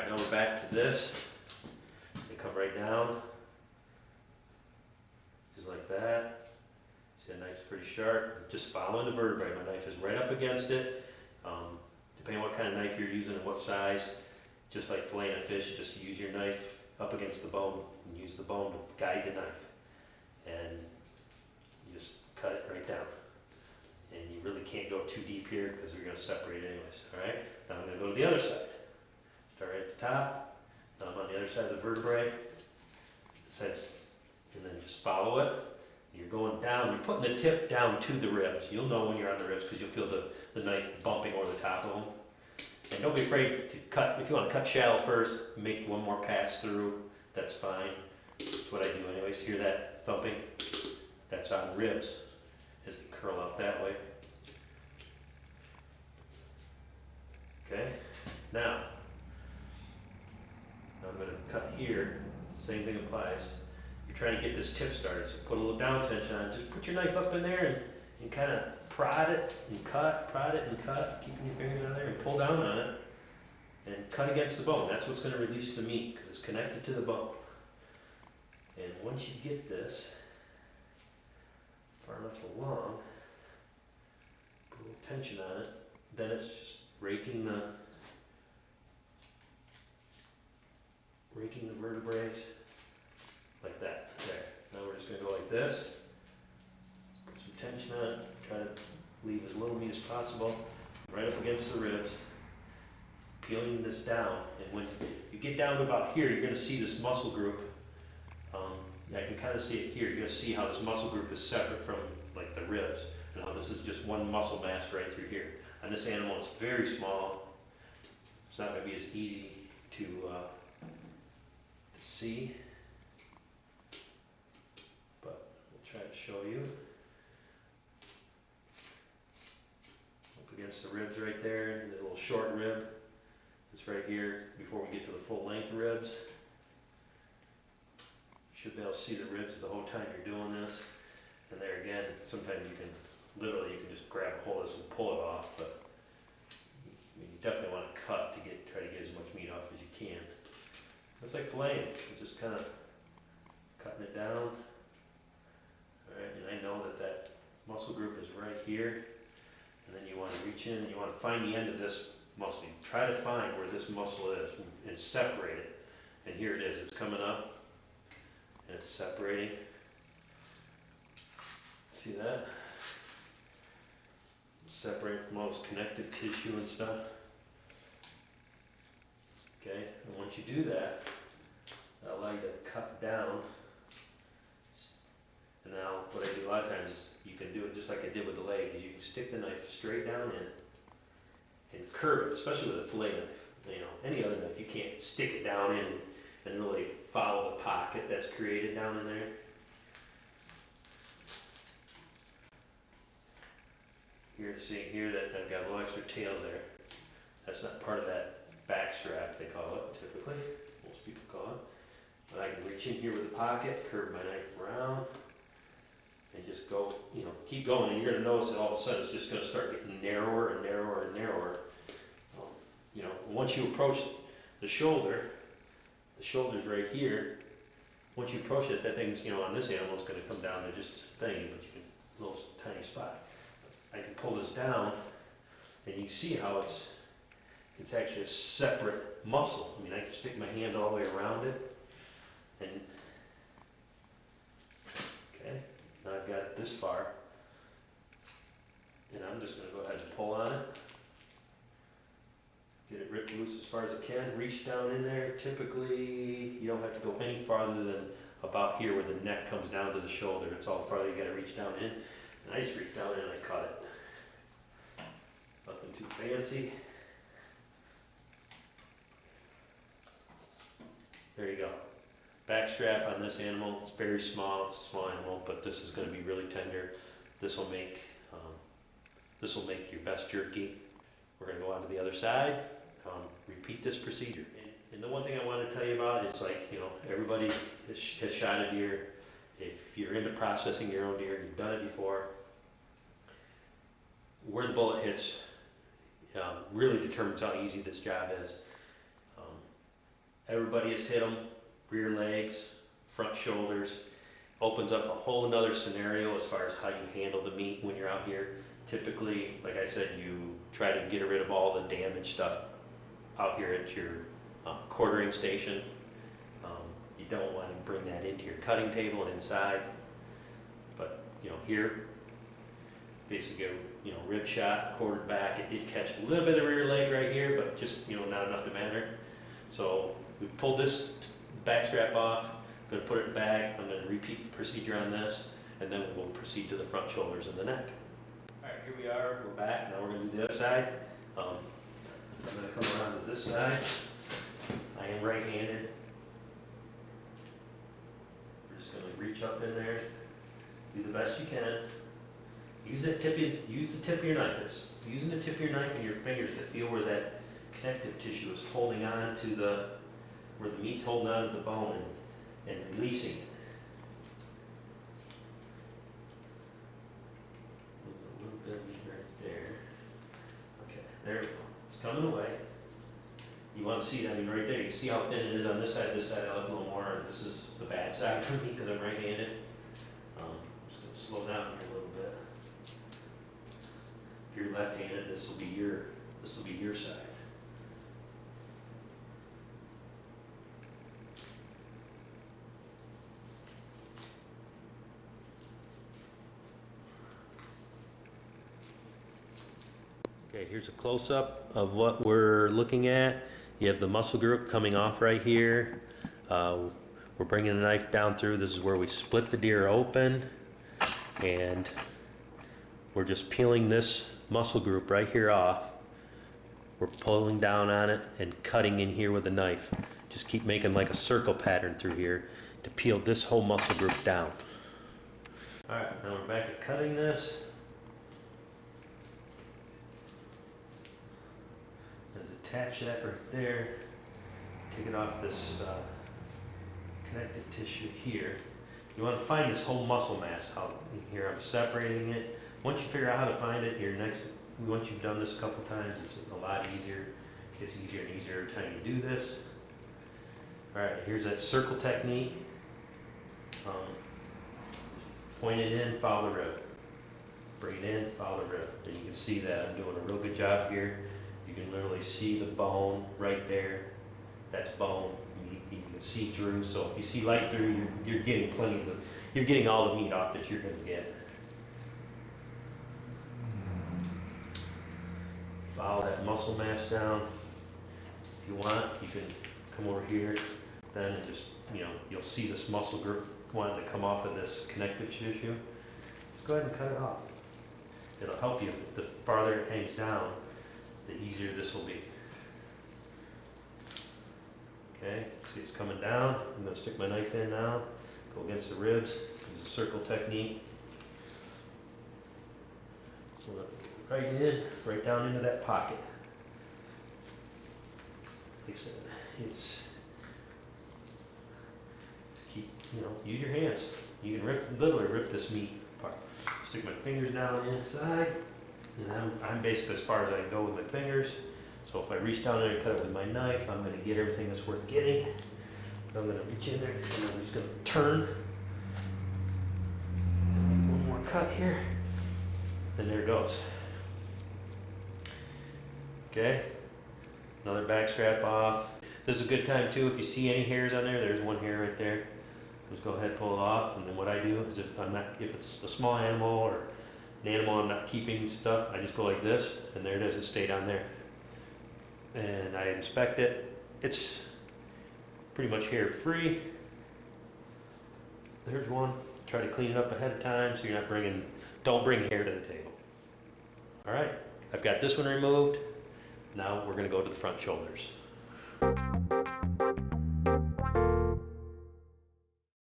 Alright, now we're back to this. They come right down. Just like that. See, the knife's pretty sharp. Just following the vertebrae. My knife is right up against it. Depending on what kind of knife you're using and what size, just like filleting a fish, just use your knife up against the bone and use the bone to guide the knife. And you just cut it right down. And you really can't go too deep here because we're going to separate anyways. Alright, now I'm going to go to the other side. Start right at the top. Now I'm on the other side of the vertebrae. It says, and then just follow it. You're going down, you're putting the tip down to the ribs. You'll know when you're on the ribs because you'll feel the knife bumping over the top of them. And don't be afraid to cut. If you want to cut shallow first, make one more pass through. That's fine. That's what I do anyways. Hear that thumping? That's on the ribs as they curl out that way. Okay? Now I'm going to cut here. Same thing applies. You're trying to get this tip started, so put a little down tension on. Just put your knife up in there and kind of prod it and cut, prod it and cut, keeping your fingers on there and pull down on it and cut against the bone. That's what's going to release the meat because it's connected to the bone. And once you get this far enough along, put a little tension on it, then it's just raking the vertebrae like that. There. Now we're just going to go like this. Put some tension on it. Try to leave as little meat as possible right up against the ribs. Peeling this down. And when you get down to about here, you're going to see this muscle group. I can kind of see it here. You're going to see how this muscle group is separate from like the ribs. And how this is just one muscle mass right through here. On this animal, it's very small. It's not going to be as easy to see. But we'll try to show you. Up against the ribs right there, the little short rib. It's right here before we get to the full length ribs. You should be able to see the ribs the whole time you're doing this. And there again, sometimes you can just grab a hold of this and pull it off, but you definitely want to cut to try to get as much meat off as you can. It's like filleting. It's just kind of cutting it down. Alright, and I know that muscle group is right here. And then you want to reach in and you want to find the end of this muscle. You try to find where this muscle is and separate it. And here it is. It's coming up and it's separating. See that? Separating from all this connective tissue and stuff. Okay, and once you do that, that'll allow you to cut down. And now what I do a lot of times is you can do it just like I did with the leg, is you can stick the knife straight down in and curve it, especially with a fillet knife. You know, any other knife, you can't stick it down in and really follow the pocket that's created down in there. You're seeing here that I've got a little extra tail there. That's not part of that back strap, they call it, typically. Most people call it. But I can reach in here with the pocket, curve my knife around, and just go, keep going. And you're going to notice that all of a sudden it's just going to start getting narrower and narrower and narrower. Once you approach the shoulder's right here. Once you approach it, that thing's, on this animal, it's going to come down to just a thing, but you can, a little tiny spot. I can pull this down, and you can see how it's actually a separate muscle. I mean, I can stick my hand all the way around it, and okay, now I've got it this far, and I'm just going to go ahead and pull on it, get it ripped loose as far as I can, reach down in there. Typically, you don't have to go any farther than about here where the neck comes down to the shoulder. It's all farther you got to reach down in, and I just reach down in and I cut it. Nothing too fancy. There you go. Back strap on this animal. It's very small. It's a small animal, but this is going to be really tender. This will make your best jerky. We're going to go on to the other side. Repeat this procedure. And the one thing I want to tell you about is, everybody has shot a deer. If you're into processing your own deer, you've done it before. Where the bullet hits really determines how easy this job is. Everybody has hit them, rear legs, front shoulders. Opens up a whole nother scenario as far as how you handle the meat when you're out here. Typically, like I said, you try to get rid of all the damaged stuff out here at your quartering station. You don't want to bring that into your cutting table inside. But here, basically rib shot, quartered back. It did catch a little bit of the rear leg right here, but just not enough to matter. So we pulled this back strap off. I'm going to put it back. I'm going to repeat the procedure on this, and then we'll proceed to the front shoulders and the neck. All right, here we are. We're back. Now we're going to do the other side. I'm going to come around to this side. I am right-handed. We're just going to reach up in there. Do the best you can. Use the tip of your knife. It's using the tip of your knife and your fingers to feel where that connective tissue is holding on to where the meat's holding on to the bone and releasing it. A little bit of meat right there. Okay, there we go. It's coming away. You want to see it, right there. You see how thin it is on this side. This side I left a little more. This is the bad side for me because I'm right-handed. Just going to slow down here a little bit. If you're left-handed, this will be your side. Okay, here's a close-up of what we're looking at. You have the muscle group coming off right here. We're bringing the knife down through. This is where we split the deer open, and we're just peeling this muscle group right here off. We're pulling down on it and cutting in here with a knife. Just keep making like a circle pattern through here to peel this whole muscle group down. All right, now we're back at cutting this. Attach that right there. Take it off this connective tissue here. You want to find this whole muscle mass. Here I'm separating it. Once you figure out how to find it, once you've done this a couple times, it's a lot easier. It's easier and easier every time you do this. All right, here's that circle technique. Point it in, follow the rib. Bring it in, follow the rib. And you can see that I'm doing a real good job here. You can literally see the bone right there. That's bone. You can see through. So if you see light through, you're getting you're getting all the meat off that you're going to get. Follow that muscle mass down. If you want, you can come over here. Then just you'll see this muscle group wanting to come off of this connective tissue. Just go ahead and cut it off. It'll help you. The farther it hangs down, the easier this will be. Okay, see it's coming down. I'm going to stick my knife in now, go against the ribs, use a circle technique. So right in, right down into that pocket. Like I said, it's keep, use your hands. You can literally rip this meat apart. Stick my fingers down inside. And I'm basically as far as I can go with my fingers. So if I reach down there and cut it with my knife, I'm going to get everything that's worth getting. I'm going to reach in there and I'm just going to turn. Make one more cut here. And there it goes. Okay. Another back strap off. This is a good time too. If you see any hairs on there, there's one hair right there. Just go ahead and pull it off. And then what I do is if it's a small animal or an animal I'm not keeping stuff, I just go like this, and there it is, it stayed on there. And I inspect it. It's pretty much hair free. There's one. Try to clean it up ahead of time so you're not don't bring hair to the table. All right, I've got this one removed. Now we're gonna go to the front shoulders.